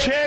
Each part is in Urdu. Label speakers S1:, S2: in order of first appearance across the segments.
S1: 6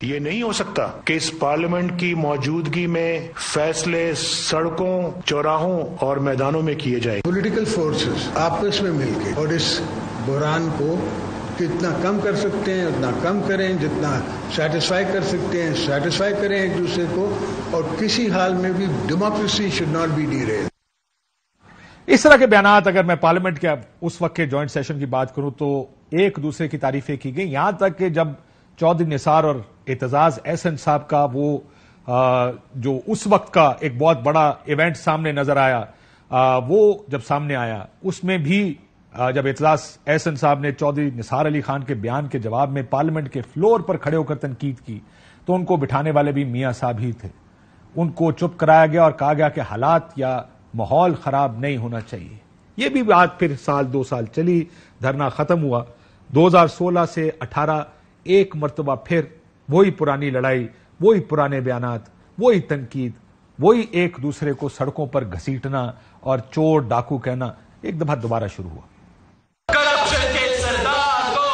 S2: یہ نہیں ہو سکتا کہ اس پارلیمنٹ کی موجودگی میں فیصلے سڑکوں، چوراہوں اور میدانوں میں کیے جائیں۔
S3: پولیٹیکل فورسز آپس میں مل کے اور اس بحران کو کتنا کم کر سکتے ہیں اتنا کم کریں، جتنا سیٹسفائی کر سکتے ہیں سیٹسفائی کریں ایک دوسرے کو، اور کسی حال میں بھی democracy should not be derailed.
S4: اس طرح کے بیانات اگر میں پارلیمنٹ کے اس وقت کے جوائنٹ سیشن کی بات کروں تو ایک دوسرے کی تعریفیں کی گئی، یہاں تک کہ جب چودھری نثار اور اعتزاز احسن صاحب کا وہ جو اس وقت کا ایک بہت بڑا ایونٹ سامنے نظر آیا، وہ جب سامنے آیا اس میں بھی جب اعتزاز احسن صاحب نے چودھری نثار علی خان کے بیان کے جواب میں پارلیمنٹ کے فلور پر کھڑے ہو کر تنقید کی تو ان کو بٹھانے والے بھی میاں صاحب ہی تھے، ان کو چپ کرایا گیا اور کہا گیا کہ حالات یا ماحول خراب نہیں ہونا چاہیے۔ یہ بھی بات پھر سال 2 سال چلی، دھرنا ختم ہوا۔ 2016 سے 18 ایک مرتبہ پھر وہی پرانی لڑائی، وہی پرانے بیانات، وہی تنقید، وہی ایک دوسرے کو سڑکوں پر گھسیٹنا اور چور ڈاکو کہنا ایک دفعہ دوبارہ شروع ہوا۔
S5: کرپشن کے سردار کو،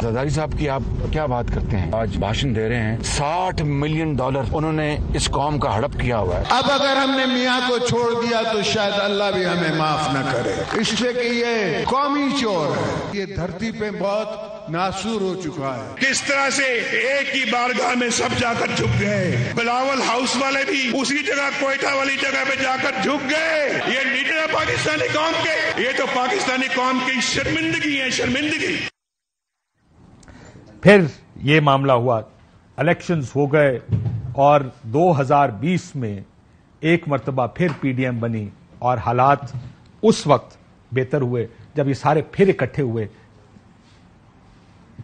S6: زرداری صاحب کی آپ کیا بات کرتے ہیں؟ آج بھاشن دے رہے ہیں، $60 ملین انہوں نے اس قوم کا ہڑپ کیا ہوا ہے۔
S7: اب اگر ہم نے میاں کو چھوڑ دیا تو شاید اللہ بھی ہمیں معاف نہ کرے، اس لیے کہ یہ قومی چور ہے، یہ دھرتی پہ بہت ناسور ہو چکا ہے۔
S2: کس طرح سے ایک ہی بارگاہ میں سب جا کر جھک گئے، بلاول ہاؤس والے بھی اسی جگہ کوئٹہ والی جگہ پہ جا کر جھک گئے۔ یہ لیڈر ہے پاکستانی قوم کے، یہ تو پاکستانی قوم کی شرمندگی ہے، شرمندگی۔
S4: پھر یہ معاملہ ہوا، الیکشنز ہو گئے اور 2020 میں ایک مرتبہ پھر پی ڈی ایم بنی اور حالات اس وقت بہتر ہوئے جب یہ سارے پھر اکٹھے ہوئے۔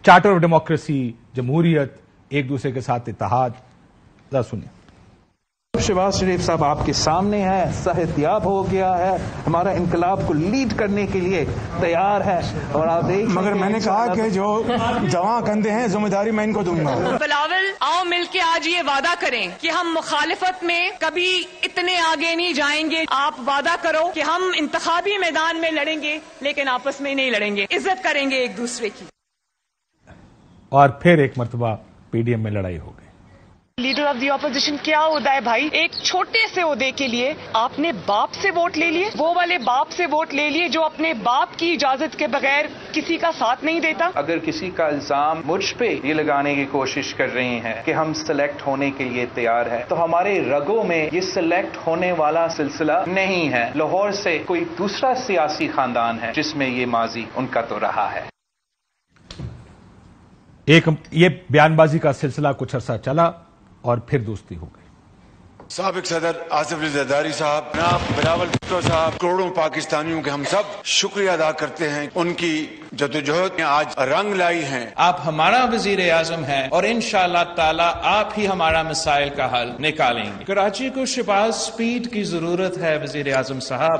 S4: چارٹر آف ڈیموکریسی، جمہوریت، ایک دوسرے کے ساتھ اتحاد۔ ذرا سنیں۔
S8: شہباز شریف صاحب آپ کے سامنے ہے، صحتیاب ہو گیا ہے، ہمارا انقلاب کو لیڈ کرنے کے لیے تیار ہے، اور آپ دیکھ
S9: مگر میں نے کہا کہ جو جواں کندھے ہیں ذمہ داری میں ان کو دوں گا۔
S10: بلاول آؤ مل کے آج یہ وعدہ کریں کہ ہم مخالفت میں کبھی اتنے آگے نہیں جائیں گے۔ آپ وعدہ کرو کہ ہم انتخابی میدان میں لڑیں گے لیکن آپس میں نہیں لڑیں گے، عزت کریں گے ایک دوسرے کی۔
S4: اور پھر ایک مرتبہ پی ڈی ایم میں لڑائی ہو گئی۔
S10: لیڈر آف دی اپوزیشن کیا ہوتا ہے بھائی؟ ایک چھوٹے سے عہدے کے لیے آپ نے باپ سے ووٹ لے لیے، وہ والے باپ سے ووٹ لے لیے جو اپنے باپ کی اجازت کے بغیر کسی کا ساتھ نہیں دیتا۔
S8: اگر کسی کا الزام مجھ پہ یہ لگانے کی کوشش کر رہے ہیں کہ ہم سلیکٹ ہونے کے لیے تیار ہیں، تو ہمارے رگوں میں یہ سلیکٹ ہونے والا سلسلہ نہیں ہے۔ لاہور سے کوئی دوسرا سیاسی خاندان ہے جس میں یہ ماضی ان کا تو رہا ہے۔
S4: ایک یہ بیان بازی کا سلسلہ کچھ عرصہ چلا اور پھر دوستی ہو گئی۔
S11: سابق صدر آصف علی زرداری صاحب، جناب بلاول بھٹو صاحب، کروڑوں پاکستانیوں کے ہم سب شکریہ ادا کرتے ہیں، ان کی جدوجہد نے آج رنگ لائی ہیں۔
S12: آپ ہمارا وزیر اعظم ہیں اور انشاءاللہ تعالی آپ ہی ہمارا مسائل کا حل نکالیں گے۔ کراچی کو شہباز سپیڈ کی ضرورت ہے وزیر اعظم صاحب۔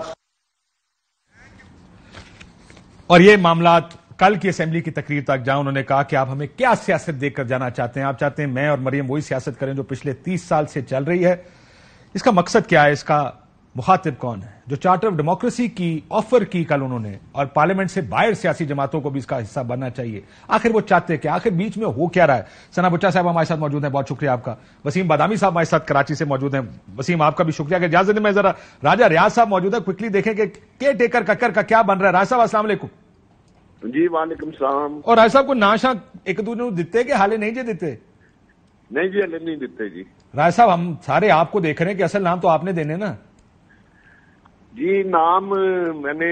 S4: اور یہ معاملات کل کی اسمبلی کی تقریر تک جائیں، انہوں نے کہا کہ آپ ہمیں کیا سیاست دے کر جانا چاہتے ہیں؟ آپ چاہتے ہیں میں اور مریم وہی سیاست کریں جو پچھلے 30 سال سے چل رہی ہے؟ اس کا مقصد کیا ہے؟ اس کا مخاطب کون ہے؟ جو چارٹر آف ڈیموکریسی کی آفر کی کل انہوں نے، اور پارلیمنٹ سے باہر سیاسی جماعتوں کو بھی اس کا حصہ بننا چاہیے۔ آخر وہ چاہتے کیا؟ آخر بیچ میں ہو کیا رہا ہے؟ ثنا بچہ صاحب ہمارے ساتھ موجود ہیں، بہت شکریہ آپ کا۔ وسیم بادامی صاحب ہمارے ساتھ کراچی سے موجود ہیں۔ وسیم آپ کا بھی شکریہ کہ اجازت میں ذرا راجہ ریاض صاحب موجود ہے، کوئکلی دیکھیں کہ کیئر ٹیکر ککر کا کیا بن رہا ہے۔ راج صاحب السلام علیکم۔
S13: جی وعلیکم السلام۔
S4: اور راج صاحب کو ناشا ایک دوسرے دیتے کہ حالے نہیں جی دیتے؟
S13: نہیں جی حالے نہیں دیتے جی۔
S4: راج صاحب ہم سارے آپ کو دیکھ رہے ہیں کہ اصل نام تو آپ نے دینے نا
S13: جی۔ نام میں نے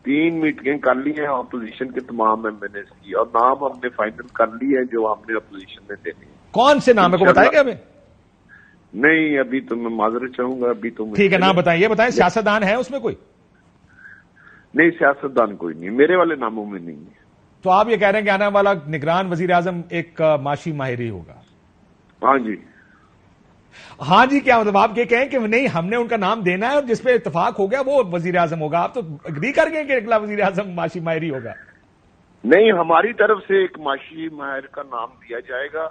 S13: 3 میٹنگیں کر لی ہیں اپوزیشن کے تمام MNAs کی، اور نام ہم نے فائنل کر لی ہے جو ہم نے اپوزیشن میں دینے ہیں۔
S4: کون سے نام ہے کو بتائیں گے ہمیں؟
S13: نہیں ابھی تو میں معذرت چاہوں گا، ابھی تو
S4: ٹھیک ہے نام بتائیں۔ یہ بتائیں سیاستدان ہے اس میں کوئی؟
S13: نہیں سیاستدان کوئی نہیں، میرے والے ناموں میں نہیں ہے۔
S4: تو آپ یہ کہہ رہے ہیں کہ آنے والا نگران وزیر اعظم ایک معاشی ماہر ہی ہوگا؟
S13: ہاں جی۔
S4: ہاں جی کیا مطلب؟ آپ یہ کہیں کہ نہیں ہم نے ان کا نام دینا ہے اور جس پہ اتفاق ہو گیا وہ وزیر اعظم ہوگا؟ آپ تو اگری کر گئے کہ اگلا وزیر اعظم معاشی ماہر ہی ہوگا؟
S13: نہیں، ہماری طرف سے ایک معاشی ماہر کا نام دیا جائے گا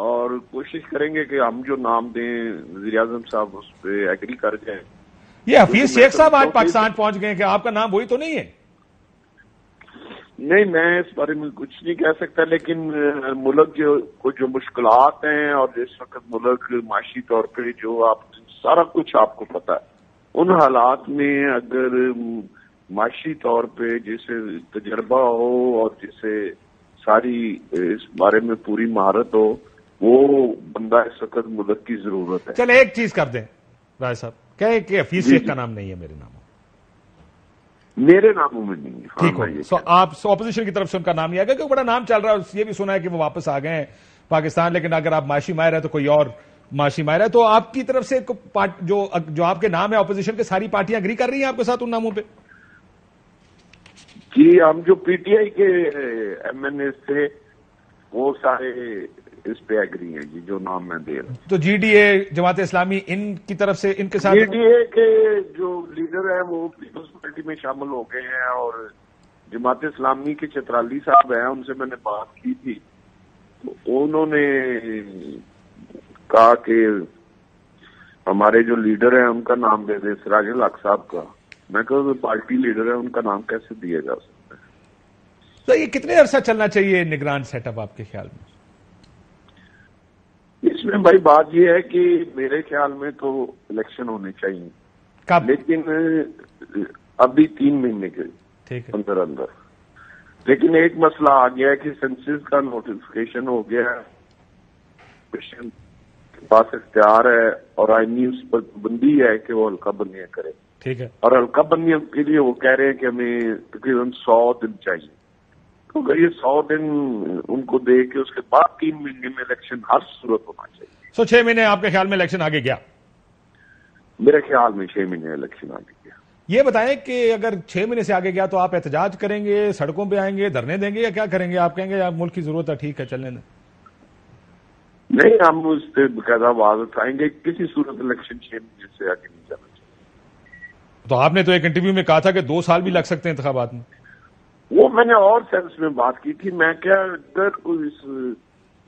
S13: اور کوشش کریں گے کہ ہم جو نام دیں وزیر اعظم صاحب اس پہ ایگری کر جائیں۔
S4: یہ حفیظ شیخ صاحب آج پاکستان پہنچ گئے کہ آپ کا نام وہی تو نہیں ہے؟
S13: نہیں، میں اس بارے میں کچھ نہیں کہہ سکتا، لیکن ملک جو مشکلات ہیں اور جس وقت ملک معاشی طور پہ جو سارا کچھ آپ کو پتا ہے، ان حالات میں اگر معاشی طور پہ جسے تجربہ ہو اور جسے ساری اس بارے میں پوری مہارت ہو، وہ بندہ اس وقت ملک کی ضرورت ہے.
S4: چلے ایک چیز کر دیں راجہ صاحب، کہیں کہ حفیظ شیخ کا نام نہیں ہے میرے ناموں،
S13: میرے ناموں میں نہیں ہے.
S4: ٹھیک ہو، آپ اپوزیشن کی طرف سے ان کا نام نہیں آئے گا، کیونکہ بڑا نام چل رہا ہے، یہ بھی سنا ہے کہ وہ واپس آ گئے ہیں پاکستان، لیکن اگر آپ معاشی ماہر ہے تو کوئی اور معاشی ماہر ہے. تو آپ کی طرف سے جو آپ کے نام ہے اپوزیشن کے، ساری پارٹیاں اگری کر رہی ہیں آپ کے ساتھ ان ناموں پہ؟
S13: جی، ہم جو پی ٹی آئی کے ایم این اے تھے وہ سارے اس پہ ایگری ہیں جی، جو نام میں دے رہا ہوں.
S4: تو G D A, Jamaat Islami, ان کی طرف سے ان کے ساتھ
S13: جی ڈی اے کے جو لیڈر ہیں وہ پیپلز پارٹی میں شامل ہو گئے ہیں، اور جماعت اسلامی کے چترالی صاحب ہیں، ان سے میں نے بات کی تھی، تو انہوں نے کہا کہ ہمارے جو لیڈر ہیں ان کا نام دے دے، سراج الحق صاحب کا. میں کہا پارٹی لیڈر ہے، ان کا نام کیسے دیا جا سکتا ہے؟
S4: تو یہ کتنے عرصہ چلنا چاہیے نگران سیٹ اپ آپ کے خیال میں؟
S13: اس میں بھائی بات یہ ہے کہ میرے خیال میں تو الیکشن ہونے چاہیے.
S4: کب؟
S13: لیکن ابھی 3 مہینے کے اندر. لیکن ایک مسئلہ آ گیا ہے کہ سینسس کا نوٹیفکیشن ہو گیا ہے، کے پاس اختیار ہے اور آئینی اس پر پابندی ہے کہ وہ حلقہ بندیاں کرے.
S4: ٹھیک ہے.
S13: اور حلقہ بندیوں کے لیے وہ کہہ رہے ہیں کہ ہمیں تقریباً 100 دن چاہیے. تو اگر یہ 100 دن ان کو دے کے اس کے بعد 3 مہینے میں الیکشن ہر صورت ہونا چاہیے.
S4: 6 مہینے آپ کے خیال میں الیکشن آگے گیا؟
S13: میرے خیال میں 6 مہینے الیکشن آگے گیا.
S4: یہ بتائیں کہ اگر 6 مہینے سے آگے گیا تو آپ احتجاج کریں گے، سڑکوں پہ آئیں گے، دھرنے دیں گے، یا کیا کریں گے؟ آپ کہیں گے آپ ملک کی ضرورت ہے، ٹھیک ہے چلنے دیں؟
S13: نہیں، ہم اس سے باقاعدہ آواز اٹھائیں گے. کسی صورت الیکشن 6 مہینے سے آگے نہیں جانا چاہیے.
S4: تو آپ نے تو ایک انٹرویو میں کہا تھا کہ 2 سال بھی لگ سکتے ہیں انتخابات میں.
S13: وہ میں نے اور سینس میں بات کی تھی. میں کیا اگر اس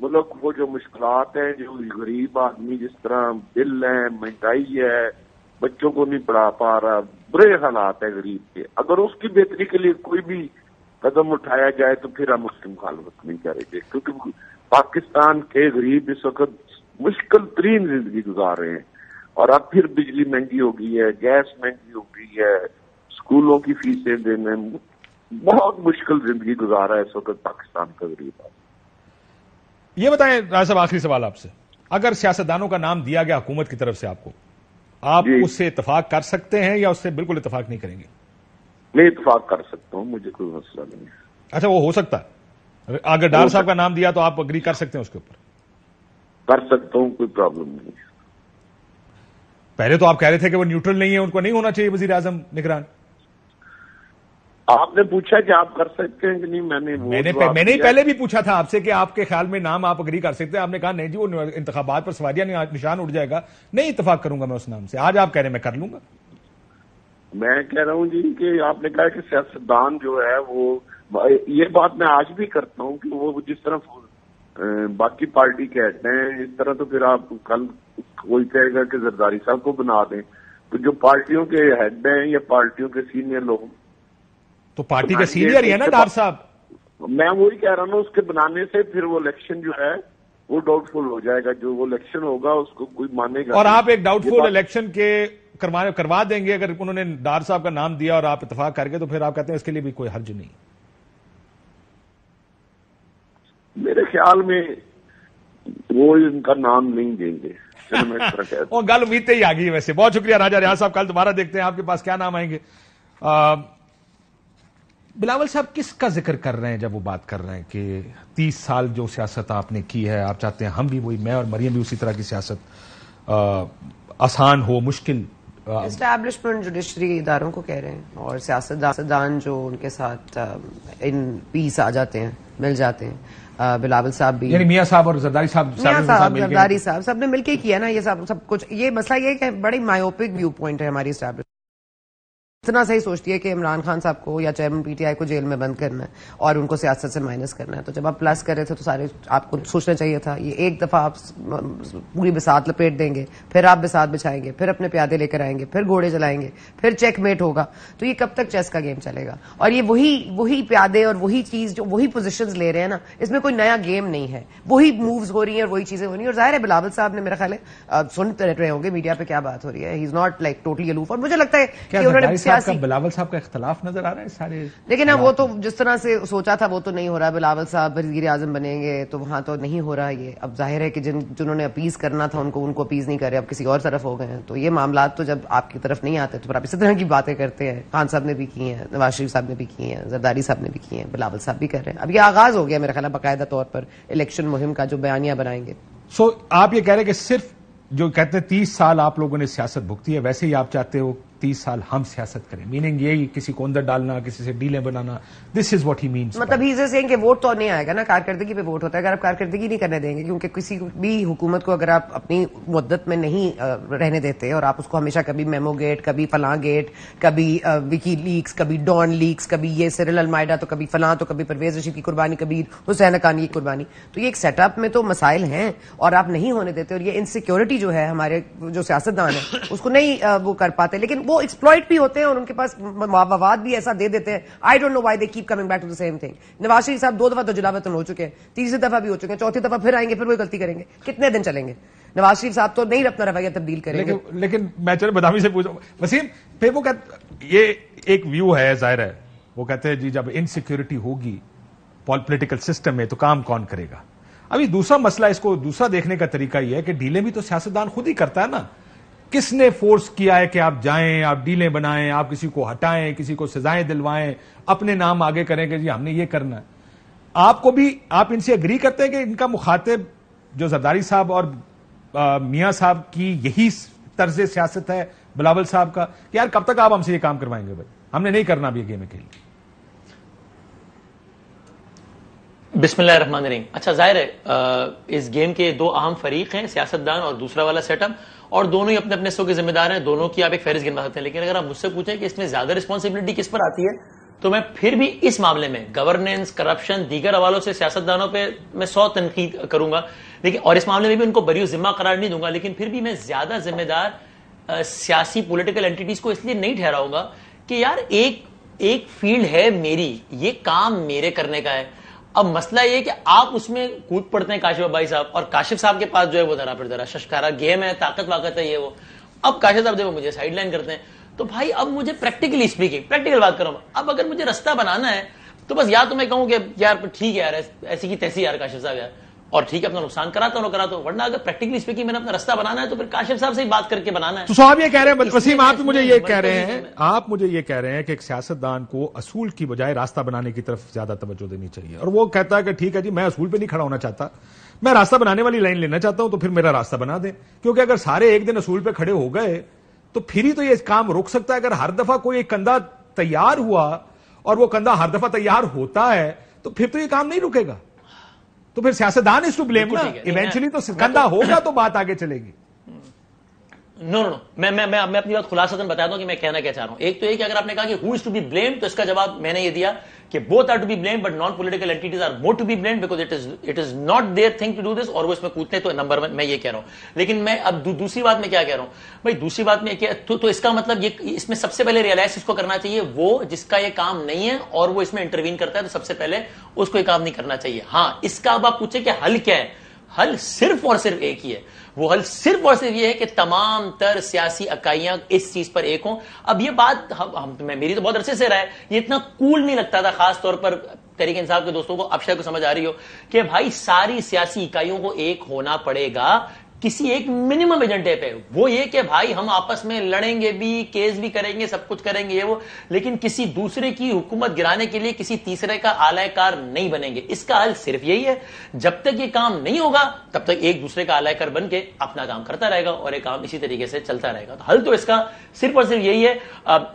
S13: ملک کو جو مشکلات ہیں، جو غریب آدمی جس طرح بل ہے، مہنگائی ہے، بچوں کو نہیں پڑھا پا رہا، برے حالات ہیں غریب کے، اگر اس کی بہتری کے لیے کوئی بھی قدم اٹھایا جائے تو پھر ہم اس کی مخالفت نہیں کریں گے. کیونکہ پاکستان کے غریب اس وقت مشکل ترین زندگی گزار رہے ہیں، اور اب پھر بجلی مہنگی ہو گئی ہے، گیس مہنگی ہو گئی ہے، اسکولوں کی فیسیں دینے، بہت مشکل زندگی گزارا ہے اس وقت پاکستان کا غریب.
S4: یہ بتائیں راجہ صاحب، آخری سوال آپ سے، اگر سیاستدانوں کا نام دیا گیا حکومت کی طرف سے آپ کو، آپ اس سے اتفاق کر سکتے ہیں یا اس سے بالکل اتفاق نہیں کریں گے؟
S13: میں اتفاق کر سکتا ہوں، مجھے کوئی مسئلہ نہیں ہے.
S4: اچھا، وہ ہو سکتا ہے؟ اگر ڈار صاحب کا نام دیا تو آپ اگری کر سکتے ہیں اس کے اوپر؟
S13: کر سکتا ہوں، کوئی پرابلم نہیں ہے.
S4: پہلے تو آپ کہہ رہے تھے کہ وہ نیوٹرل نہیں ہے، ان کو نہیں ہونا چاہیے وزیر اعظم نگران.
S13: آپ نے پوچھا کہ آپ کر سکتے ہیں کہ نہیں. میں نے
S4: پہلے بھی پوچھا تھا آپ سے کہ آپ کے خیال میں نام آپ اگری کر سکتے ہیں. آپ نے کہا نہیں جی، وہ انتخابات پر سواریہ نشان اٹھ جائے گا، نہیں اتفاق کروں گا میں اس نام سے. آج آپ کہہ رہے ہیں میں کر لوں گا.
S13: میں کہہ رہا ہوں جی کہ آپ نے کہا کہ سیاستدان جو ہے وہ، یہ بات میں آج بھی کرتا ہوں کہ وہ جس طرح باقی پارٹی کہتے ہیں اس طرح تو پھر آپ کل کوئی کہے گا کہ زرداری صاحب کو بنا دیں. تو جو پارٹیوں کے ہیڈ ہیں یا پارٹیوں کے سینئر لوگ، تو
S4: پارٹی کے سینئر ہی ہے نا ڈار صاحب.
S13: میں وہی کہہ رہا ہوں، اس کے بنانے سے پھر وہ الیکشن جو ہے وہ ڈاؤٹ فل ہو جائے گا. جو وہ الیکشن ہوگا اس کو کوئی مانے گا.
S4: اور آپ ایک ڈاؤٹ فل الیکشن کے کروا دیں گے اگر انہوں نے ڈار صاحب کا نام دیا اور آپ اتفاق کر کے، تو پھر آپ کہتے ہیں اس کے لیے بھی کوئی حرج نہیں.
S13: میرے خیال میں وہ ان کا نام نہیں دیں گے.
S4: وہ گل امید ہی آ گئی. ویسے بہت شکریہ راجہ ریاض صاحب. کل دوبارہ دیکھتے ہیں آپ کے پاس کیا نام آئیں گے. بلاول صاحب کس کا ذکر کر رہے ہیں جب وہ بات کر رہے ہیں کہ 30 سال جو سیاست آپ نے کی ہے، آپ چاہتے ہیں ہم بھی وہی، میں اور مریم بھی اسی طرح کی سیاست آسان ہو، مشکل؟
S14: اسٹیبلشمنٹ جوڈیشری اداروں کو کہہ رہے ہیں، اور سیاستدان جو ان کے ساتھ ان پیس آ جاتے ہیں، مل جاتے ہیں. بلاول صاحب بھی،
S4: یعنی میاں صاحب اور زرداری صاحب
S14: زرداری صاحب سب نے مل کے کیا نا یہ سب کچھ. یہ مسئلہ یہ کہ بڑی مایوپک ویو پوائنٹ ہے ہماری اسٹیبلشمنٹ. اتنا صحیح سوچتی ہے کہ عمران خان صاحب کو یا چیئرمین پی ٹی آئی کو جیل میں بند کرنا ہے اور ان کو سیاست سے مائنس کرنا ہے. تو جب آپ پلس کر رہے تھے تو سارے آپ کو سوچنا چاہیے تھا یہ ایک دفعہ آپ پوری بساط لپیٹ دیں گے, پھر آپ بساط بچھائیں گے, پھر اپنے پیادے لے کر آئیں گے, پھر گھوڑے چلائیں گے, پھر چیک میٹ ہوگا. تو یہ کب تک چیس کا گیم چلے گا؟ اور یہ وہی پیادے اور وہی چیز جو وہی پوزیشنز لے رہے ہیں نا, اس میں کوئی نیا گیم نہیں ہے. وہی مووز ہو رہی ہیں اور وہی چیزیں ہو رہی ہیں. اور ظاہر ہے بلاول صاحب نے میرا خیال ہے سنتے رہے ہوں گے میڈیا پہ کیا بات ہو رہی ہے. ہی از ناٹ لائک ٹوٹلی الوف. اور مجھے لگتا ہے کہ انہوں نے سیاسی
S4: بلاول صاحب کا اختلاف نظر آ رہا ہے سارے,
S14: لیکن وہ تو جس طرح سے سوچا تھا وہ تو نہیں ہو رہا. بلاول صاحب وزیر اعظم بنیں گے تو وہاں تو نہیں ہو رہا یہ. اب ظاہر ہے کہ جنہوں نے اپیز کرنا تھا ان کو اپیز نہیں کر رہے, اب کسی اور طرف ہو گئے ہیں. تو یہ معاملات تو جب آپ کی طرف نہیں آتے تو پھر آپ اسی طرح کی باتیں کرتے ہیں. خان صاحب نے بھی کی ہیں, نواز شریف صاحب نے بھی کی ہیں, زرداری صاحب نے بھی کی ہیں, بلاول صاحب بھی کر رہے ہیں. اب یہ آغاز ہو گیا میرا خیال ہے باقاعدہ طور پر الیکشن مہم کا جو بیانیہ بنائیں گے.
S4: سو آپ یہ کہہ رہے ہیں کہ صرف جو کہتے ہیں 30 سال آپ لوگوں نے سیاست بھگتی ہے, ویسے ہی آپ چاہتے ہو 30 سال ہم سیاست کریں, میننگ یہی کسی کو اندر ڈالنا, کسی سے ڈیلیں بنانا. دس از واٹ ہی مینس.
S14: مطلب ہی سے کہ ووٹ تو نہیں آئے گا نا, کارکردگی پہ ووٹ ہوتا ہے. اگر آپ کارکردگی نہیں کرنے دیں گے, کیونکہ کسی بھی حکومت کو اگر آپ اپنی مدت میں نہیں رہنے دیتے اور آپ اس کو ہمیشہ کبھی میمو گیٹ, کبھی فلاں گیٹ, کبھی وکی لیکس, کبھی ڈان لیکس, کبھی یہ سیرل المائڈا, تو کبھی فلاں, تو کبھی پرویز رشید کی قربانی, کبھی حسین حقانی کی قربانی. تو یہ ایک سیٹ اپ میں تو مسائل ہیں اور آپ نہیں ہونے دیتے. اور یہ انسیکیورٹی جو ہے ہمارے جو سیاستدان ہیں اس کو نہیں وہ کر پاتے, لیکن وہ ایکسپلوئٹ بھی ہوتے ہیں اور ان کے پاس مواد بھی ایسا دے دیتے ہیں. I don't know why they keep coming back to the same thing. Nawaz Sharif صاحب 2 دفعہ تو جلا وطن ہو چکے ہیں, تیسری دفعہ بھی ہو چکے ہیں, چوتھی دفعہ پھر آئیں گے, پھر وہی غلطی کریں گے. کتنے دن چلیں گے؟ نواز شریف صاحب تو نہیں اپنا رویہ تبدیل کریں گے.
S4: لیکن میں چلو بدامی سے پوچھوں وسیم, پھر وہ یہ ایک ویو ہے, ظاہر ہے وہ کہتے ہیں جی جب انسیکیورٹی ہوگی پولیٹیکل سسٹم میں تو کام کون کرے گا. ابھی دوسرا مسئلہ, اس کو دوسرا دیکھنے کا طریقہ یہ ہے کہ ڈیلیں بھی تو سیاستدان خود ہی کرتا ہے نا. کس نے فورس کیا ہے کہ آپ جائیں, آپ ڈیلیں بنائیں, آپ کسی کو ہٹائیں, کسی کو سزائیں دلوائیں, اپنے نام آگے کریں کہ جی ہم نے یہ کرنا ہے. آپ کو بھی, آپ ان سے اگری کرتے ہیں کہ ان کا مخاطب جو زرداری صاحب اور میاں صاحب کی یہی طرز سیاست ہے بلاول صاحب کا, کہ یار کب تک آپ ہم سے یہ کام کروائیں گے, بھائی ہم نے نہیں کرنا اب یہ گیم کے لیے.
S15: بسم اللہ الرحمن الرحیم. اچھا ظاہر ہے اس گیم کے 2 اہم فریق ہیں, سیاستدان اور دوسرا والا سیٹ اپ, اور دونوں ہی اپنے اپنے حصوں کے ذمہ دار ہیں. دونوں کی آپ ایک فہرست گنوا سکتے ہیں. لیکن اگر آپ مجھ سے پوچھیں کہ اس میں زیادہ رسپانسبلٹی کس پر آتی ہے, تو میں پھر بھی اس معاملے میں گورننس, کرپشن, دیگر حوالوں سے سیاستدانوں پہ میں 100 تنقید کروں گا, لیکن اور اس معاملے میں بھی ان کو بری ذمہ قرار نہیں دوں گا. لیکن پھر بھی میں زیادہ ذمہ دار سیاسی پولیٹیکل اینٹیٹیز کو اس لیے نہیں ٹھہراؤں گا کہ یار ایک فیلڈ ہے میری, یہ کام میرے کرنے کا ہے. اب مسئلہ یہ کہ آپ اس میں کود پڑتے ہیں کاشف بھائی صاحب, اور کاشف صاحب کے پاس جو ہے وہ ذرا پھر ذرا ششکارا گیم ہے, طاقت واقت ہے یہ وہ. اب کاشف صاحب جو مجھے سائڈ لائن کرتے ہیں, تو بھائی اب مجھے پریکٹیکلی اسپیکنگ, پریکٹیکل بات کروں, اب اگر مجھے رستہ بنانا ہے تو بس یا تو میں کہوں کہ یار ٹھیک ہے یار ایسی کی تیسی یار کاشف صاحب یار, اور ٹھیک ہے اپنا نقصان کراتا ہوں, ورنہ اگر پریکٹیکلی اسپیکنگ میں نے اپنا رستہ بنانا ہے تو پھر کاشف صاحب سے ہی بات کر کے بنانا ہے.
S4: تو صاحب یہ کہہ رہے ہیں, وسیم آپ مجھے یہ کہہ رہے ہیں, آپ مجھے یہ کہہ رہے ہیں کہ ایک سیاستدان کو اصول کی بجائے راستہ بنانے کی طرف زیادہ توجہ دینی چاہیے, اور وہ کہتا ہے کہ ٹھیک ہے جی میں اصول پہ نہیں کھڑا ہونا چاہتا, میں راستہ بنانے والی لائن لینا چاہتا ہوں, تو پھر میرا راستہ بنا دیں. کیونکہ اگر سارے ایک دن اصول پہ کھڑے ہو گئے تو پھر ہی تو یہ کام رک سکتا ہے. اگر ہر دفعہ کوئی ایک کندھا تیار ہوا اور وہ کندھا ہر دفعہ تیار ہوتا ہے تو پھر تو یہ کام نہیں رکے گا. تو پھر سیاستدان اس کو بلیم نا, ایونچولی تو کندھا ہوگا تو بات آگے چلے گی.
S15: نو میں اپنی بات خلاصتاً بتا دوں کہ میں کہنا کیا چاہ رہا ہوں. ایک تو یہ کہ اگر آپ نے کہا کہ who is to be blamed, تو اس کا جواب میں نے یہ دیا کہ both are to be blamed but non political entities are more to be blamed because it is not their thing to do this, اور وہ اس میں کودتے تو نمبر 1 میں یہ کہہ رہا ہوں. لیکن میں اب دوسری بات میں کیا کہہ رہا ہوں بھائی, دوسری بات میں تو اس کا مطلب یہ اس میں سب سے پہلے ریئلائز اس کو کرنا چاہیے, وہ جس کا یہ کام نہیں ہے اور وہ اس میں انٹروین کرتا ہے, تو سب سے پہلے اس کو یہ کام نہیں کرنا چاہیے. ہاں اس کا اب آپ پوچھیں کہ حل کیا ہے, حل صرف اور صرف ایک ہی ہے. وہ حل صرف اور صرف یہ ہے کہ تمام تر سیاسی اکائیاں اس چیز پر ایک ہوں. اب یہ بات میری تو بہت عرصے سے رہا ہے, یہ اتنا کول نہیں لگتا تھا خاص طور پر تحریک انصاف کے دوستوں کو, اب شاید کو سمجھ آ رہی ہو کہ بھائی ساری سیاسی اکائیوں کو ایک ہونا پڑے گا کسی ایک منیمم ایجنڈے پہ. وہ یہ کہ بھائی ہم آپس میں لڑیں گے بھی, کیس بھی کریں گے, سب کچھ کریں گے یہ وہ, لیکن کسی دوسرے کی حکومت گرانے کے لیے کسی تیسرے کا آلہ کار نہیں بنیں گے. اس کا حل صرف یہی ہے, جب تک یہ کام نہیں ہوگا تب تک ایک دوسرے کا آلہ کار بن کے اپنا کام کرتا رہے گا اور یہ کام اسی طریقے سے چلتا رہے گا. تو حل تو اس کا صرف اور صرف یہی ہے.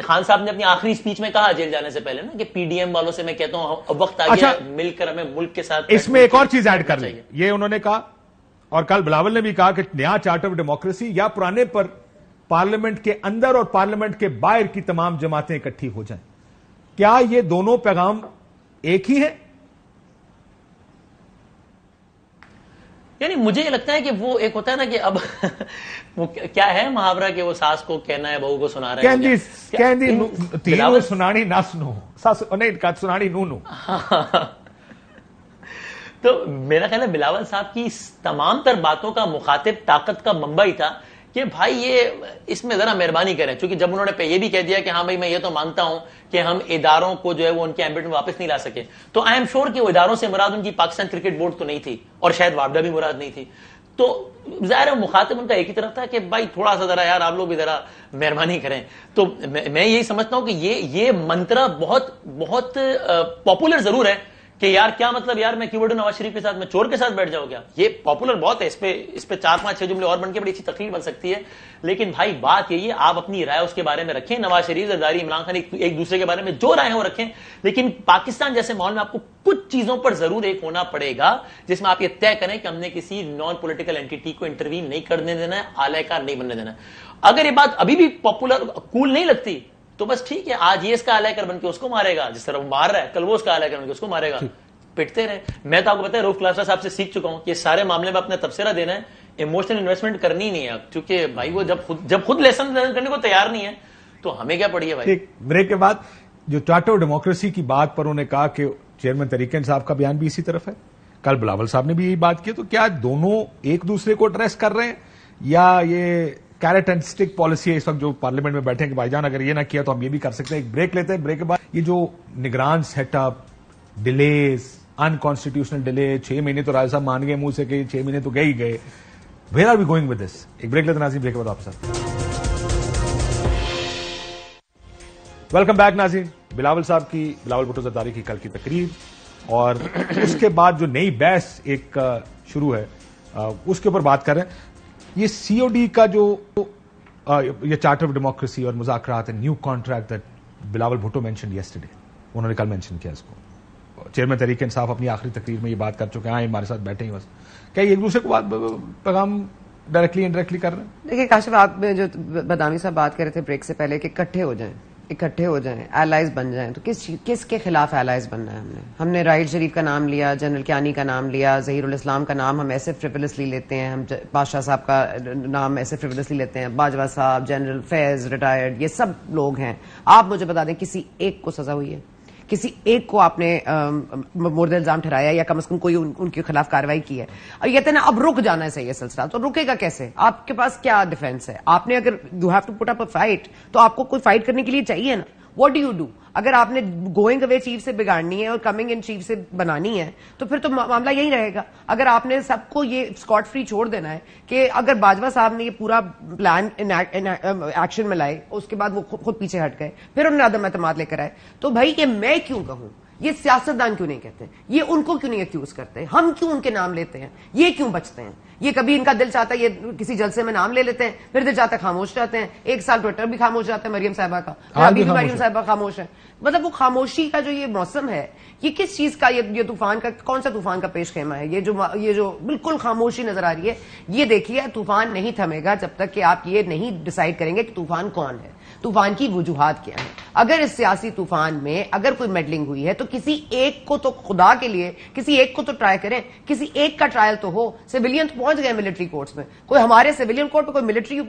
S15: خان صاحب نے اپنی آخری اسپیچ میں کہا جیل جانے سے پہلے نا کہ پی ڈی ایم والوں سے میں کہتا ہوں وقت آ گیا مل کر ہمیں ملک کے ساتھ.
S4: اس میں ایک اور چیز ایڈ کر لیں, یہ انہوں نے کہا اور کل بلاول نے بھی کہا کہ نیا چارٹر آف ڈیموکریسی یا پرانے پر پارلیمنٹ کے اندر اور پارلیمنٹ کے باہر کی تمام جماعتیں اکٹھی ہو جائیں. کیا یہ دونوں پیغام ایک ہی ہیں؟
S15: یعنی مجھے یہ لگتا ہے کہ وہ ایک ہوتا ہے نا کہ اب وہ کیا ہے محاورہ کہ وہ ساس کو کہنا ہے بہو کو سنا رہے
S4: ہیں سنانی نہ سنو نہیں سنانی نو.
S15: تو میرا خیال ہے بلاول صاحب کی تمام تر باتوں کا مخاطب طاقت کا منبع ہی تھا کہ بھائی یہ اس میں ذرا مہربانی کریں, چونکہ جب انہوں نے یہ بھی کہہ دیا کہ ہاں بھائی میں یہ تو مانتا ہوں کہ ہم اداروں کو جو ہے وہ ان کے ایمبٹ میں واپس نہیں لا سکے, تو آئی ایم شیور کہ وہ اداروں سے مراد ان کی پاکستان کرکٹ بورڈ تو نہیں تھی اور شاید واپڈا بھی مراد نہیں تھی. تو ظاہر مخاطب ان کا ایک ہی طرف تھا کہ بھائی تھوڑا سا ذرا یار آپ لوگ بھی ذرا مہربانی کریں. تو میں یہی سمجھتا ہوں کہ یہ منترا بہت بہت پاپولر ضرور ہے کہ یار کیا مطلب یار میں کیورڈ نواز شریف کے ساتھ میں چور کے ساتھ بیٹھ جاؤں گیا, یہ پاپولر بہت ہے, اس پہ 4-5-6 جملے اور بن کے بڑی اچھی تقریر بن سکتی ہے. لیکن بھائی بات یہی ہے آپ اپنی رائے اس کے بارے میں رکھیں, نواز شریف زرداری عمران خان ایک دوسرے کے بارے میں جو رائے ہیں وہ رکھیں, لیکن پاکستان جیسے ماحول میں آپ کو کچھ چیزوں پر ضرور ایک ہونا پڑے گا جس میں آپ یہ طے کریں کہ ہم نے کسی نان پولیٹیکل اینٹی کو انٹروین نہیں کرنے دینا ہے, اعلی کار نہیں بننے دینا ہے. اگر یہ بات ابھی بھی پاپولر کول نہیں لگتی تو بس ٹھیک ہے, آج یہ اس کا اعلی کار بن کے اس کو مارے گا, جس طرح وہ مار رہا ہے کل وہ اس کا اعلی کار بن کے اس کو مارے گا, پٹتے رہے. میں تو آپ کو پتا ہے روف کلاسرا صاحب سے سیکھ چکا ہوں کہ سارے معاملے میں اپنا تبصرہ دینا ہے, ایموشنل انویسٹمنٹ کرنی نہیں ہے, کیونکہ بھائی وہ جب خود لیسن کرنے کو تیار نہیں ہے تو ہمیں کیا پڑی ہے بھائی.
S4: بریک کے بعد جو چارٹر آف ڈیموکریسی کی بات پر انہوں نے کہا کہ چیئرمین طریق انصاف کا بیان بھی اسی طرف ہے, کل بلاول صاحب نے بھی یہی بات کی, تو کیا دونوں ایک دوسرے کو ایڈریس کر رہے ہیں یا یہ کیرٹ اینڈ اسٹک پالیسی ہے اس وقت جو پارلیمنٹ میں بیٹھے ہیں کہ بھائی جان اگر یہ نہ کیا تو ہم یہ بھی کر سکتے ہیں. ایک بریک لیتے ہیں, بریک کے بعد یہ جو نگران set up, delays, unconstitutional delay, 6 مہینے تو راجہ صاحب مان گئے منہ سے کہ 6 مہینے تو گئے ہی گئے, where are we going with this. ایک بریک لیتے ناظرین, بریک کے بعد آپ ساتھ. ویلکم بیک ناظرین. بلاول صاحب کی, بلاول بھٹو زرداری کی کل کی تقریر اور اس کے بعد جو نئی بحث ایک شروع ہے اس کے اوپر بات کر رہے ہیں. یہ سی او ڈی کا جو یہ چارٹر آف ڈیموکریسی اور مذاکرات new contract that Bilawal Bhutto mention yesterday, انہوں نے کل مینشن کیا اس کو. چیئرمین تحریک انصاف اپنی آخری تقریر میں یہ بات کر چکے ہیں, ہمارے ساتھ بیٹھے ہی بس. کیا ایک دوسرے کو پیغام ڈائریکٹلی انڈائریکٹلی کر رہے ہیں؟
S14: دیکھیں کاشف, آپ جو بدامی صاحب بات کر رہے تھے بریک سے پہلے کہ اکٹھے ہو جائیں, ایلائز بن جائیں, تو کس کے خلاف ایلائز بننا ہے؟ ہم نے راحیل شریف کا نام لیا, جنرل کیانی کا نام لیا, ظہیر الاسلام کا نام ہم ایسے فریولسلی لیتے ہیں, ہم بادشاہ صاحب کا نام ایسے فریولسلی لیتے ہیں, باجوہ صاحب, جنرل فیض ریٹائرڈ, یہ سب لوگ ہیں. آپ مجھے بتا دیں کسی ایک کو سزا ہوئی ہے؟ کسی ایک کو آپ نے مورد الزام ٹھہرایا یا کم از کم کوئی ان کے خلاف کارروائی کی ہے؟ اور یہ کہتے ہیں نا اب رک جانا ہے صحیح سلسلہ, تو رکے گا کیسے؟ آپ کے پاس کیا ڈیفینس ہے؟ آپ نے اگر you have to put up a fight تو آپ کو کوئی فائٹ کرنے کے لیے چاہیے نا. What do you do? اگر آپ نے گوئنگ اوے چیف سے بگاڑنی ہے اور کمنگ ان چیف سے بنانی ہے تو پھر تو معاملہ یہی رہے گا. اگر آپ نے سب کو یہ اسکاٹ فری چھوڑ دینا ہے کہ اگر باجوہ صاحب نے یہ پورا پلان ایکشن میں لائے, اس کے بعد وہ خود پیچھے ہٹ گئے, پھر انہوں نے عدم اعتماد لے کر آئے, تو بھائی یہ میں کیوں کہوں, یہ سیاستدان کیوں نہیں کہتے, یہ ان کو کیوں نہیں ایکیوز کرتے, ہم کیوں ان کے نام لیتے ہیں, یہ کیوں بچتے ہیں؟ یہ کبھی ان کا دل چاہتا ہے یہ کسی جلسے میں نام لے لیتے ہیں, پھر دل چاہتا ہے خاموش رہتے ہیں. 1 سال ٹویٹر بھی خاموش جاتا ہے مریم صاحبہ کا, ابھی بھی مریم صاحبہ خاموش ہے. مطلب وہ خاموشی کا جو یہ موسم ہے, یہ کس چیز کا, یہ طوفان کا کون سا طوفان کا پیش خیمہ ہے؟ یہ جو بالکل خاموشی نظر آ رہی ہے, یہ دیکھیے طوفان نہیں تھمے گا جب تک کہ آپ یہ نہیں ڈیسائیڈ کریں گے کہ طوفان کون ہے, طوفان کی وجوہات کیا ہیں. اگر اس سیاسی طوفان میں اگر کوئی میڈلنگ ہوئی ہے تو کسی ایک کو تو, خدا کے لیے کسی ایک کو تو ٹرائی کریں, کسی ایک کا ٹرائل تو ہو. سویلین تو پہنچ گئے ملٹری کورٹس میں, کوئی ہمارے سویلین کورٹ پہ کوئی ملٹری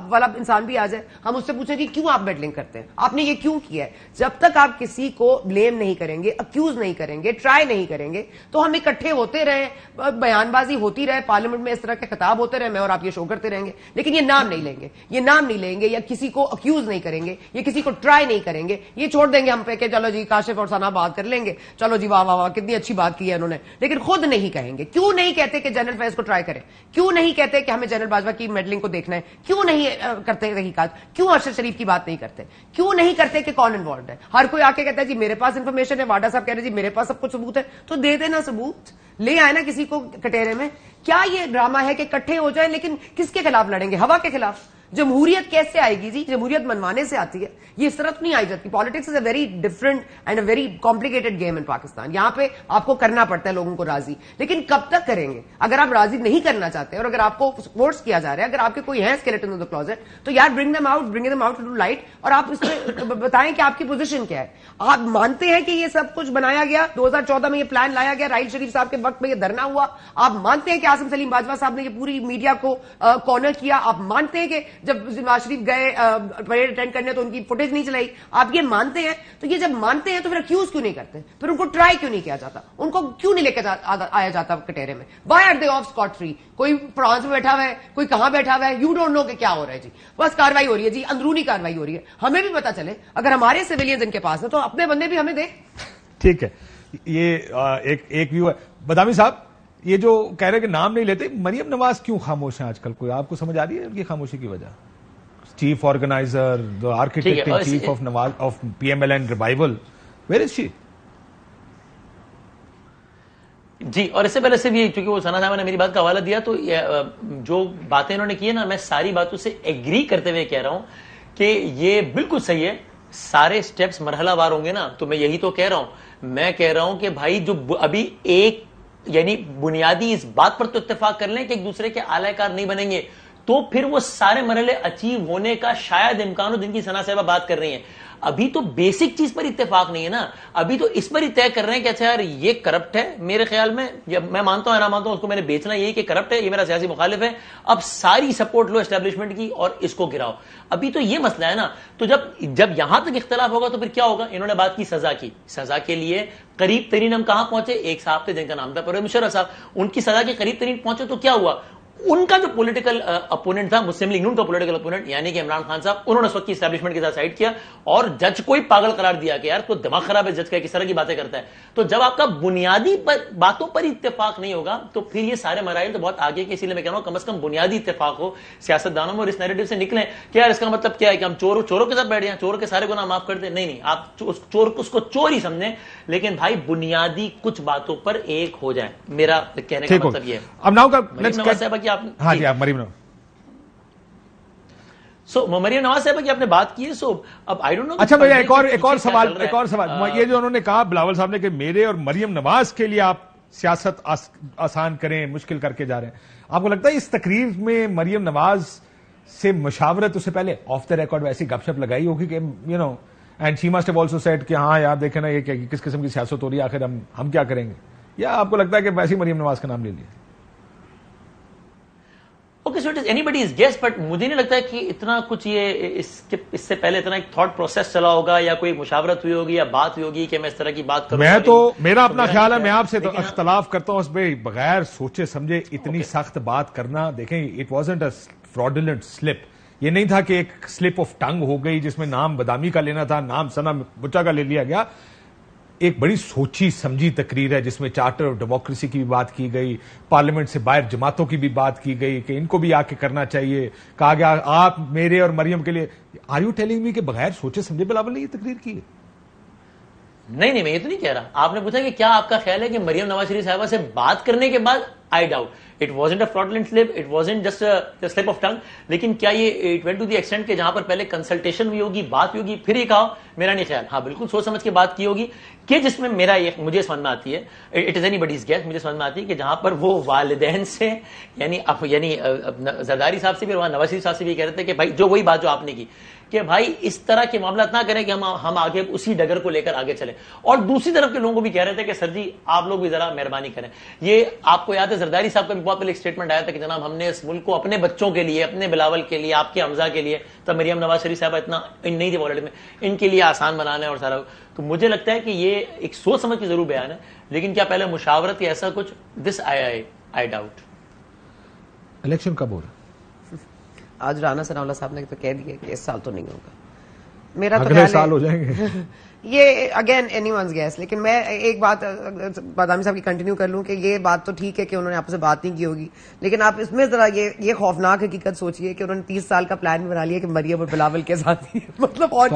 S14: والا انسان بھی آ جائے, ہم اس سے پوچھیں کہ کیوں آپ میڈلنگ کرتے ہیں, آپ نے یہ کیوں کیا ہے. جب تک آپ کسی کو بلیم نہیں کریں گے, اکیوز نہیں کریں گے, ٹرائی نہیں کریں گے, تو ہم اکٹھے ہوتے رہیں, بیان بازی ہوتی رہے, پارلیمنٹ میں اس طرح کے خطاب ہوتے رہے, میں اور آپ یہ شو کرتے رہیں گے, لیکن یہ نام نہیں لیں گے, یا کسی کو اکیوز نہیں کریں گے, یا کسی کو ٹرائی نہیں کریں گے, یہ چھوڑ دیں گے ہم پہ کہ چلو جی کاشف اور ثنا بات کر لیں گے, چلو جی واہ واہ واہ کتنی اچھی بات کی ہے انہوں نے, لیکن خود نہیں کہیں گے. کیوں نہیں کہتے کہ جنرل فیض کو ٹرائی کریں؟ کیوں نہیں کہتے کہ ہمیں جنرل باجوہ کی میڈلنگ کو دیکھنا ہے؟ کیوں نہیں کرتے تحقیقات؟ کیوں ارشد شریف کی بات نہیں کرتے؟ کیوں نہیں کرتے کہ کون انوالوڈ ہے؟ ہر کوئی آ کے کہتا ہے جی میرے پاس انفارمیشن ہے, واڈا صاحب کہہ رہے جی میرے پاس سب کچھ ثبوت ہے, تو دے دینا ثبوت, لے آئے نا کسی کو کٹہرے میں. کیا یہ ڈرامہ ہے کہ اکٹھے ہو جائیں لیکن کس کے خلاف لڑیں گے؟ ہوا کے خلاف. جمہوریت کیسے آئے گی جی؟ جمہوریت منوانے سے آتی ہے, یہ اس طرح تو نہیں آئی جاتی. Politics is a very different and a very complicated game in Pakistan. یہاں پہ آپ کو کرنا پڑتا ہے لوگوں کو راضی, لیکن کب تک کریں گے؟ اگر آپ راضی نہیں کرنا چاہتے اور اگر آپ کو فورس کیا جا رہا ہے, اگر آپ کے کوئی ہے اسکیلیٹن ان دی کلوزٹ, تو یار برنگ دم آؤٹ ٹو لائٹ, اور آپ اس میں بتائیں کہ آپ کی پوزیشن کیا ہے. آپ مانتے ہیں کہ یہ سب کچھ بنایا گیا, 2014 میں یہ پلان لایا گیا, راحیل شریف صاحب کے وقت میں یہ دھرنا ہوا, آپ مانتے ہیں کہ عاصم سلیم باجوہ صاحب نے یہ پوری میڈیا کو کارنر کیا, آپ مانتے ہیں کہ جب نواز شریف گئے پریڈ اٹینڈ کرنے تو ان کی فوٹیج نہیں چلائی, آپ یہ مانتے ہیں. تو یہ جب مانتے ہیں تو پھر اکیوز کیوں نہیں کرتے, پھر ان کو ٹرائی کیوں نہیں کیا جاتا, ان کو کیوں نہیں لے کے آیا جاتا کٹہرے میں؟ Why are they off scot free? کوئی فرانس میں بیٹھا ہوا ہے, کوئی کہاں بیٹھا ہوا ہے, یو ڈونٹ نو کہ کیا ہو رہا ہے جی. بس کاروائی ہو رہی ہے جی, اندرونی کاروائی ہو رہی ہے, ہمیں بھی پتا چلے. اگر ہمارے سویلینز ان کے پاس ہیں تو اپنے بندے بھی ہمیں دے.
S4: ٹھیک ہے, یہ ایک ویو ہے. بدامی صاحب, یہ جو کہہ رہے کہ نام نہیں لیتے, مریم نواز کیوں خاموش ہیں آج کل؟ کوئی آپ کو سمجھ آ رہی ہے ان کی خاموشی کی وجہ؟ Chief organiser, architect in chief of P M L N revival, where is she?
S15: جی, اور اس سے پہلے سے بھی, چونکہ وہ ثنا صاحبہ نے میری بات کا حوالہ دیا, تو جو باتیں انہوں نے کی ہے نا, میں ساری باتوں سے ایگری کرتے ہوئے کہہ رہا ہوں کہ یہ بالکل صحیح ہے. سارے سٹیپس مرحلہ وار ہوں گے نا, تو میں یہی تو کہہ رہا ہوں. میں کہہ رہا ہوں کہ بھائی جو ابھی ایک یعنی بنیادی اس بات پر تو اتفاق کر لیں کہ ایک دوسرے کے اعلی کار نہیں بنیں گے, تو پھر وہ سارے مرحلے اچیو ہونے کا شاید امکان ہو جن کی ثنا صاحبہ بات کر رہی ہیں. ابھی تو بیسک چیز پر اتفاق نہیں ہے نا, ابھی تو اس پر ہی طے کر رہے ہیں کہ اچھا یار یہ کرپٹ ہے. میرے خیال میں, میں مانتا ہوں یا نہ مانتا ہوں, اس کو میں نے بیچنا یہی کہ کرپٹ ہے, یہ میرا سیاسی مخالف ہے, اب ساری سپورٹ لو اسٹیبلشمنٹ کی اور اس کو گراؤ. ابھی تو یہ مسئلہ ہے نا. تو جب یہاں تک اختلاف ہوگا تو پھر کیا ہوگا؟ انہوں نے بات کی سزا کی, سزا کے لیے قریب ترین ہم کہاں پہنچے؟ ایک صاحب تھے جن کا نام تھا پرویز مشرف صاحب, ان کی سزا کے قریب ترین پہنچے تو کیا ہوا؟ ان کا جو پولیٹیکل اپوننٹ تھا, مسلم لیگ نون کا پولیٹیکل اپوننٹ یعنی کہ عمران خان صاحب, انہوں نے اس وقت کی اسٹیبلشمنٹ کے ساتھ سائڈ کیا اور جج کو ہی پاگل قرار دیا کہ یار تو دماغ خراب ہے جج کا, کس طرح کی باتیں کرتا ہے. تو جب آپ کا بنیادی باتوں پر اتفاق نہیں ہوگا تو پھر یہ سارے مراحل تو بہت آگے کے, اسی لیے میں کہہ رہا ہوں کم از کم بنیادی اتفاق ہو سیاست دانوں میں, اور اس نیریٹو سے نکلیں کہ یار اس کا مطلب کیا ہے کہ ہم چوروں کے ساتھ بیٹھ جائیں, چوروں کے سارے گناہ معاف کر دیں. نہیں, آپ اس کو چور ہی سمجھیں, لیکن بھائی بنیادی کچھ باتوں پر ایک ہو جائیں. میرا کہنے کا مطلب یہ ہے.
S4: اب ناؤ کا
S15: نواز صاحبہ کی آپ,
S4: ہاں جی, آپ مریم نواز,
S15: مریم نواز صاحبہ کی آپ نے بات کی ہے. سو اب آئی ڈونٹ نو.
S4: اچھا بھائی, ایک اور سوال, یہ جو انہوں نے کہا بلاول صاحب نے کہ میرے اور مریم نواز کے لیے آپ سیاست آسان کریں, مشکل کر کے جا رہے ہیں, آپ کو لگتا ہے اس تقریر میں مریم نواز سے مشاورت اس سے پہلے آف دا ریکارڈ ویسی گپ شپ لگائی ہوگی کہ you know and she must have also said کہ ہاں یار دیکھیں نا یہ کس قسم کی سیاست ہو رہی ہے, آخر ہم کیا کریں گے, یا آپ کو لگتا ہے کہ ویسی مریم نواز کا نام لے لیا؟
S15: Okay, so it is anybody's guess, but مجھے نہیں لگتا کہ اتنا کچھ یہ اس سے پہلے اتنا ایک تھاٹ پروسیس چلا ہوگا یا کوئی مشاورت ہوئی ہوگی یا بات ہوئی ہوگی کہ میں اس طرح کی بات کروں.
S4: میں تو میرا اپنا خیال ہے, میں آپ سے تو اختلاف کرتا ہوں اس پہ, بغیر سوچے سمجھے اتنی سخت بات کرنا. دیکھیں, it wasn't a fraudulent slip, یہ نہیں تھا کہ ایک سلپ آف ٹنگ ہو گئی جس میں نام بدامی کا لینا تھا, نام ثنا بچا کا لے لیا گیا. ایک بڑی سوچی سمجھی تقریر ہے جس میں چارٹر آف ڈیموکریسی کی بھی بات کی گئی, پارلیمنٹ سے باہر جماعتوں کی بھی بات کی گئی کہ ان کو بھی آ کے کرنا چاہیے. کہا گیا آپ میرے اور مریم کے لیے, آر یو ٹیلنگ می کہ بغیر سوچے سمجھے بلاول نے یہ تقریر کی ہے؟
S15: نہیں, میں یہ تو نہیں کہہ رہا. آپ نے پوچھا کہ کیا آپ کا خیال ہے کہ مریم نواز شریف صاحبہ سے بات کرنے کے بعد, I doubt, it wasn't a fraudulent slip, it wasn't just a slip of tongue, لیکن کیا یہ it went to the extent کہ جہاں پر پہلے کنسلٹیشن ہوئی ہوگی, بات ہوئی ہوگی, پھر یہ کہا, میرا نہیں خیال. ہاں بالکل سوچ سمجھ کے بات کی ہوگی کہ جس میں مجھے سمجھ میں آتی ہے, it is anybody's guess, مجھے سمجھ میں آتی ہے کہ جہاں پر وہ والدین سے یعنی زرداری صاحب سے بھی اور نواز شریف صاحب سے بھی کہہ رہے تھے کہ بھائی جو وہی بات جو آپ نے کی کہ بھائی اس طرح کے معاملات نہ کریں کہ ہم آگے اسی ڈگر کو لے کر آگے چلیں. اور دوسری طرف کے لوگوں کو بھی کہہ رہے تھے کہ سر جی آپ لوگ بھی ذرا مہربانی کریں. یہ آپ کو یاد ہے زرداری صاحب کا بھی بہت پہلے ایک اسٹیٹمنٹ آیا تھا کہ جناب ہم نے اس ملک کو اپنے بچوں کے لیے, اپنے بلاول کے لیے, آپ کے حمزہ کے لیے, تب مریم نواز شریف صاحبہ اتنا نہیں تھی پالیٹکس میں, ان کے لیے آسان بنانا ہے اور سارا. تو مجھے لگتا ہے کہ یہ ایک سوچ سمجھ کے ضرور بیان ہے, لیکن کیا پہلے مشاورت یا ایسا کچھ, دس آئی ڈاؤٹ.
S4: الیکشن کب ہو رہا ہے؟
S14: آج رانا ثناء اللہ صاحب نے تو کہہ دیا کہ اس سال تو نہیں ہوگا. میرا تو
S4: اگلے سال ہو جائیں گے.
S14: یہ اگین اینی ونز گیس. لیکن میں ایک بات بادامی صاحب کی کنٹینیو کر لوں کہ یہ بات تو ٹھیک ہے کہ انہوں نے آپ سے بات نہیں کی ہوگی, لیکن آپ اس میں ذرا یہ خوفناک حقیقت سوچیے کہ انہوں نے 30 سال کا پلان بنا لیا کہ مریم اور بلاول کے ساتھ ہی, مطلب اور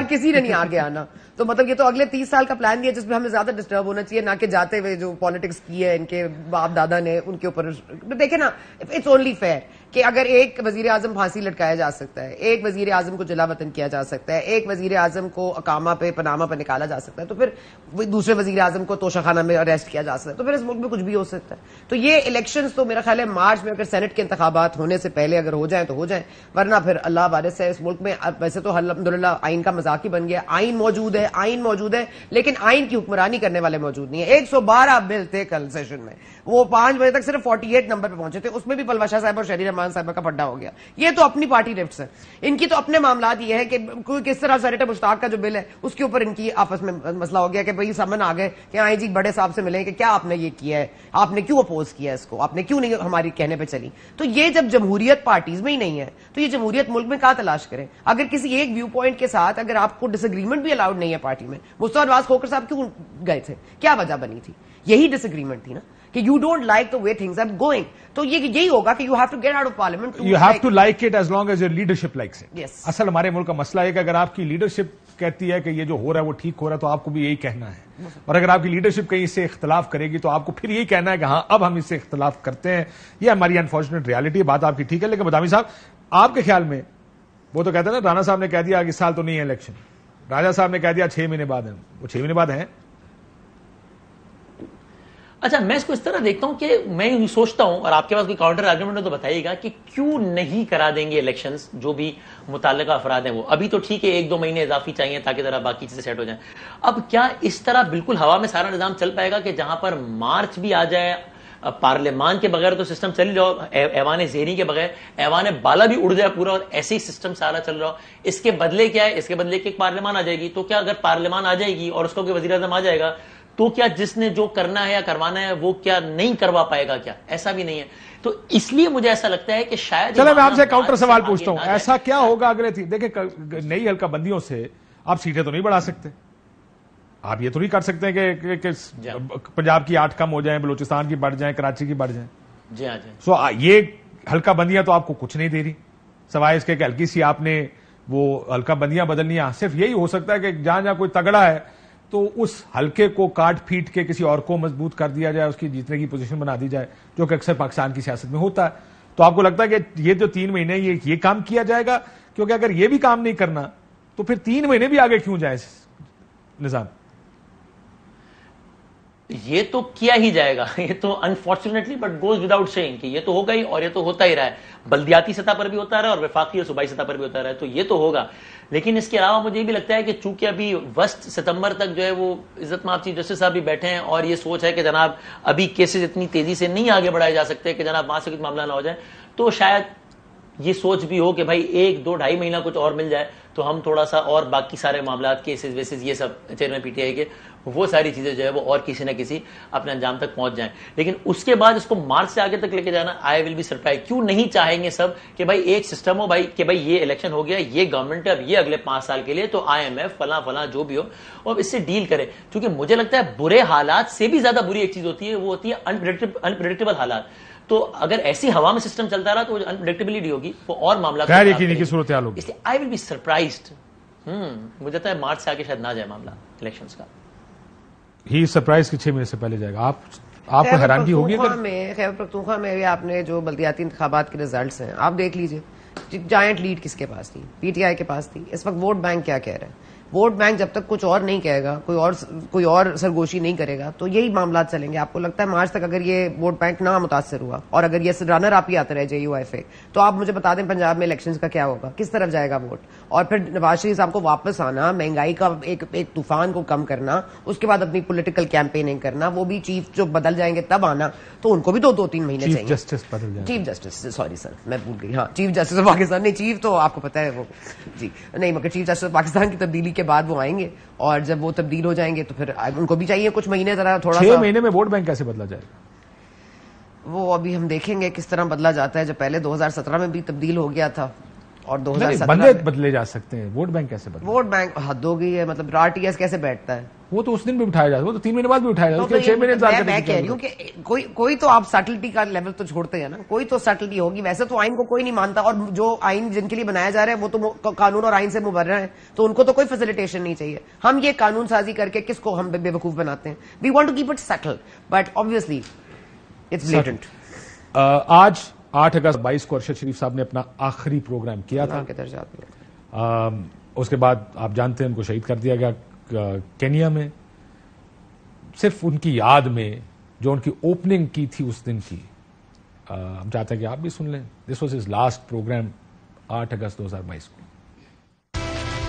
S14: کسی نے نہیں آگے آنا. تو مطلب یہ تو اگلے 30 سال کا پلان دیا جس میں ہمیں زیادہ ڈسٹرب ہونا چاہیے، نہ کہ جاتے ہوئے جو پالیٹکس کی ہے ان کے باپ دادا نے ان کے اوپر. دیکھیں نا، اٹس اونلی فیئر کہ اگر ایک وزیر اعظم پھانسی لٹکایا جا سکتا ہے، ایک وزیر اعظم کو جلا وطن کیا جا سکتا ہے، ایک وزیر اعظم کو اقامہ پہ پناما پہ نکالا جا سکتا ہے، تو پھر دوسرے وزیر اعظم کو توشہ خانہ میں اریسٹ کیا جا سکتا ہے، تو پھر اس ملک میں کچھ بھی ہو سکتا ہے. تو یہ الیکشنز تو میرا خیال ہے مارچ میں اگر سینٹ کے انتخابات ہونے سے پہلے اگر ہو جائیں تو ہو جائیں، ورنہ پھر اللہ وارث ہے اس ملک میں. ویسے تو الحمدللہ آئین کا مذاق ہی بن گیا، آئین موجود ہے لیکن آئین کی حکمرانی کرنے والے موجود نہیں ہیں. 112 بل تھے کل سیشن میں، وہ 5 بجے تک صرف 48 نمبر پہ پہنچے تھے، اس میں بھی پلوا شاہ صاحب اور شہری رحمان صاحبہ کا پڈا ہو گیا. یہ تو اپنی پارٹی رفٹس ہیں، ان کی تو اپنے معاملات یہ ہے کہ کس طرح سینیٹر مشتاق کا جو بل ہے اس کے اوپر ان کی آپس میں مسئلہ ہو گیا کہ بھئی سمن آ گئے کہ آئے جی بڑے صاحب سے ملیں کہ کیا آپ نے یہ کیا ہے، آپ نے کیوں اپوز کیا اس کو، آپ نے کیوں نہیں ہماری کہنے پہ چلی. تو یہ جب جمہوریت پارٹیز میں ہی نہیں ہے تو یہ جمہوریت ملک میں کہاں تلاش کریں. اگر کسی ایک ویو پوائنٹ کے ساتھ اگر آپ کو ڈس اگریمنٹ بھی الاؤڈ نہیں ہے پارٹی میں، مصطفیٰ نواز کھوکھر صاحب کیوں گئے تھے، کیا وجہ بنی تھی؟ یہی ڈس اگریمنٹ تھی نا کہ you don't like the way things are going. تو یہی ہوگا کہ you have to get out of parliament,
S4: you have to like it as long as your leadership likes it.
S14: Yes.
S4: اصل ہمارے ملک کا مسئلہ ہے کہ اگر آپ کی لیڈرشپ کہتی ہے کہ یہ جو ہو رہا ہے وہ ٹھیک ہو رہا ہے تو آپ کو بھی یہی کہنا ہے، اور اگر آپ کی لیڈرشپ کہیں اس سے اختلاف کرے گی تو آپ کو پھر یہی کہنا ہے کہ ہاں اب ہم اس سے اختلاف کرتے ہیں. یہ ہماری انفارچونیٹ ریالٹی ہے. بات آپ کی ٹھیک ہے، لیکن بدامی صاحب آپ کے خیال میں وہ تو کہتے ہیں نا، رانا صاحب نے کہہ دیا کہ اس سال تو نہیں ہے الیکشن، راجا صاحب نے کہہ دیا 6 مہینے بعد ہیں، وہ 6 مہینے بعد ہیں.
S15: اچھا، میں اس کو اس طرح دیکھتا ہوں کہ میں یوں سوچتا ہوں، اور آپ کے پاس کوئی کاؤنٹر آرگومنٹ ہے تو بتائیے گا کہ کیوں نہیں کرا دیں گے الیکشنز جو بھی متعلقہ افراد ہیں. وہ ابھی تو ٹھیک ہے 1-2 مہینے اضافی چاہیے تاکہ ذرا باقی چیزیں سیٹ ہو جائیں. اب کیا اس طرح بالکل ہوا میں سارا نظام چل پائے گا کہ جہاں پر مارچ بھی آ جائے، پارلیمان کے بغیر تو سسٹم چل رہا ہو، ایوان زیریں کے بغیر ایوان بالا بھی اڑ جائے پورا اور ایسے ہی سسٹم سارا چل رہا ہو؟ اس کے بدلے کیا ہے؟ اس کے بدلے کہ ایک پارلیمان آ جائے گی. تو کیا اگر پارلیمان آ جائے گی اور اس کا کوئی وزیر اعظم آ جائے گا تو کیا جس نے جو کرنا ہے یا کروانا ہے وہ کیا نہیں کروا پائے گا؟ کیا ایسا بھی نہیں ہے. تو اس لیے مجھے ایسا لگتا ہے کہ شاید
S4: چلے میں آپ سے کاؤنٹر سوال پوچھتا ہوں، ایسا کیا ہوگا اگلے دیکھیں نئی حلقہ بندیوں سے آپ سیٹیں تو نہیں بڑھا سکتے، آپ یہ تو نہیں کر سکتے کہ پنجاب کی 8 کم ہو جائیں، بلوچستان کی بڑھ جائیں، کراچی کی بڑھ جائیں.
S15: جی ہاں جی.
S4: سو یہ حلقہ بندیاں تو آپ کو کچھ نہیں دے رہی سوائے اس کے کہ ہلکی سی آپ نے وہ حلقہ بندیاں بدلنی. صرف یہی ہو سکتا ہے کہ جہاں جہاں کوئی تگڑا ہے تو اس حلقے کو کاٹ پھیٹ کے کسی اور کو مضبوط کر دیا جائے، اس کی جیتنے کی پوزیشن بنا دی جائے، جو کہ اکثر پاکستان کی سیاست میں ہوتا ہے. تو آپ کو لگتا ہے کہ یہ جو 3 مہینے یہ کام کیا جائے گا؟ کیونکہ اگر یہ بھی کام نہیں کرنا تو پھر 3 مہینے بھی آگے کیوں جائے نظام؟
S15: یہ تو کیا ہی جائے گا، یہ تو unfortunately but goes without saying کہ یہ تو ہوگا ہی، اور یہ تو ہوتا ہی رہا ہے. بلدیاتی سطح پر بھی ہوتا رہا ہے اور وفاقی اور صوبائی سطح پر بھی ہوتا رہا ہے، تو یہ تو ہوگا. لیکن اس کے علاوہ مجھے یہ بھی لگتا ہے کہ چونکہ ابھی وسط ستمبر تک جو ہے وہ عزت مآب چیف جسٹس صاحب بھی بیٹھے ہیں اور یہ سوچ ہے کہ جناب ابھی کیسز اتنی تیزی سے نہیں آگے بڑھائے جا سکتے کہ جناب وہاں سے کچھ معاملہ نہ ہو جائے، تو شاید یہ سوچ بھی ہو کہ بھائی 1-2-2.5 مہینہ کچھ اور مل جائے تو ہم تھوڑا سا اور باقی سارے معاملات کیسز ویسز یہ سب چیئرمین پی ٹی آئی کے وہ ساری چیزیں جو ہے وہ اور کسی نہ کسی اپنے انجام تک پہنچ جائیں. لیکن اس کے بعد اس کو مارچ سے آگے تک لے کے جانا آئی ول بی سرپرائز. کیوں نہیں چاہیں گے سب کہ بھائی ایک سسٹم ہو، بھائی کہ بھائی یہ الیکشن ہو گیا، یہ گورنمنٹ ہے اب یہ اگلے 5 سال کے لیے، تو IMF فلاں جو بھی ہو اور اس سے ڈیل کرے. کیونکہ مجھے لگتا ہے برے حالات سے بھی زیادہ بری ایک چیز ہوتی ہے، وہ ہوتی ہے انپریڈکٹیبل حالات. تو اگر ایسی ہوا میں سسٹم چلتا رہا تو انپریڈکٹیبلٹی ہوگی، وہ اور معاملات
S4: غیر یقینی کی صورتحال ہوگی.
S15: اس لیے آئی ول بی سرپرائزڈ. مجھے لگتا ہے مارچ سے آگے شاید نہ جائے معاملہ الیکشنز کا.
S4: ہی سرپرائز کہ 6 مہینے سے پہلے جائے گا. آپ کو حیرانگی ہوگی
S14: خیبر پختونخوا میں بھی آپ نے جو بلدیاتی انتخابات کے ریزلٹس ہیں آپ دیکھ لیجئے، جائنٹ لیڈ کس کے پاس تھی؟ پی ٹی آئی کے پاس تھی. اس وقت ووٹ بینک کیا کہہ رہے ہیں؟ ووٹ بینک جب تک کچھ اور نہیں کہے گا، کوئی اور سرگوشی نہیں کرے گا تو یہی معاملات چلیں گے. آپ کو لگتا ہے مارچ تک اگر یہ ووٹ بینک نہ متاثر ہوا اور اگر یہ رنر آپ ہی آتے رہے JUIF تو آپ مجھے بتا دیں پنجاب میں الیکشنز کا کیا ہوگا، کس طرف جائے گا ووٹ؟ اور پھر نواز شریف صاحب کو واپس آنا، مہنگائی کا ایک طوفان کو کم کرنا، اس کے بعد اپنی پولیٹیکل کیمپیننگ کرنا، وہ بھی چیف جو بدل جائیں گے تب آنا، تو ان کو بھی 2-3 مہینے چاہیے. چیف جسٹس سوری سر میں بھول گئی، ہاں چیف جسٹس آف پاکستان نہیں، چیف تو آپ کو پتا ہے وہ جی نہیں، مگر چیف جسٹس آف پاکستان کی تبدیلی کے بعد وہ آئیں گے اور جب وہ تبدیل ہو جائیں گے تو پھر ان کو بھی چاہیے کچھ مہینے ذرا تھوڑا
S4: 6 مہینے میں ووٹ بینک کیسے بدلا جائے گا؟
S14: وہ ابھی ہم دیکھیں گے کس طرح بدلا جاتا ہے. جب پہلے 2017 میں بھی تبدیل ہو گیا تھا اور 2017
S4: بندے بدلے جا سکتے ہیں, ووٹ بینک کیسے بدلے؟
S14: ووٹ بینک حد ہو گئی ہے. مطلب RTS کیسے بیٹھتا ہے؟
S4: وہ تو اس دن بھی اٹھایا جاتا ہے, وہ تو 3 مہینے بعد بھی اٹھایا جاتا ہے, 6 مہینے
S14: میں کہہ رہی ہوں کہ کوئی تو آپ سٹلٹی کا لیول تو چھوڑتے ہیں نا, کوئی تو سٹلٹی ہوگی. ویسے تو آئین کو کوئی نہیں مانتا, اور جو آئین جن کے لیے بنایا جا رہا ہے وہ تو قانون اور آئین سے مبرر ہے, تو ان کو تو کوئی فیسیلیٹیشن نہیں چاہیے. ہم یہ قانون سازی کر کے کس کو ہم بے وقوف بناتے ہیں؟ We want to keep it settle, but obviously it's blatant.
S4: آج 8 اگست 22 کو ارشد شریف صاحب نے اپنا آخری پروگرام کیا تھا. اس کے بعد آپ جانتے ہیں ان کو شہید کر دیا گیا کینیا میں. صرف ان کی یاد میں جو ان کی اوپننگ کی تھی اس دن کی, ہم چاہتے ہیں کہ آپ بھی سن لیں. This was his last programme 8 August 2022 کو.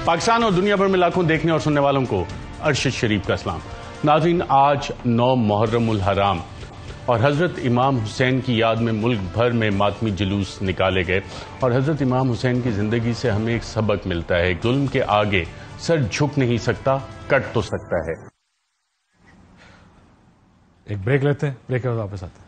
S16: پاکستان اور دنیا بھر میں لاکھوں دیکھنے اور سننے والوں کو ارشد شریف کا اسلام. ناظرین, آج 9 محرم الحرام اور حضرت امام حسین کی یاد میں ملک بھر میں ماتمی جلوس نکالے گئے, اور حضرت امام حسین کی زندگی سے ہمیں ایک سبق ملتا ہے. ظلم کے آگے سر جھک نہیں سکتا, کٹ تو سکتا ہے.
S4: ایک بریک لیتے ہیں, بریک کے بعد واپس آتے ہیں.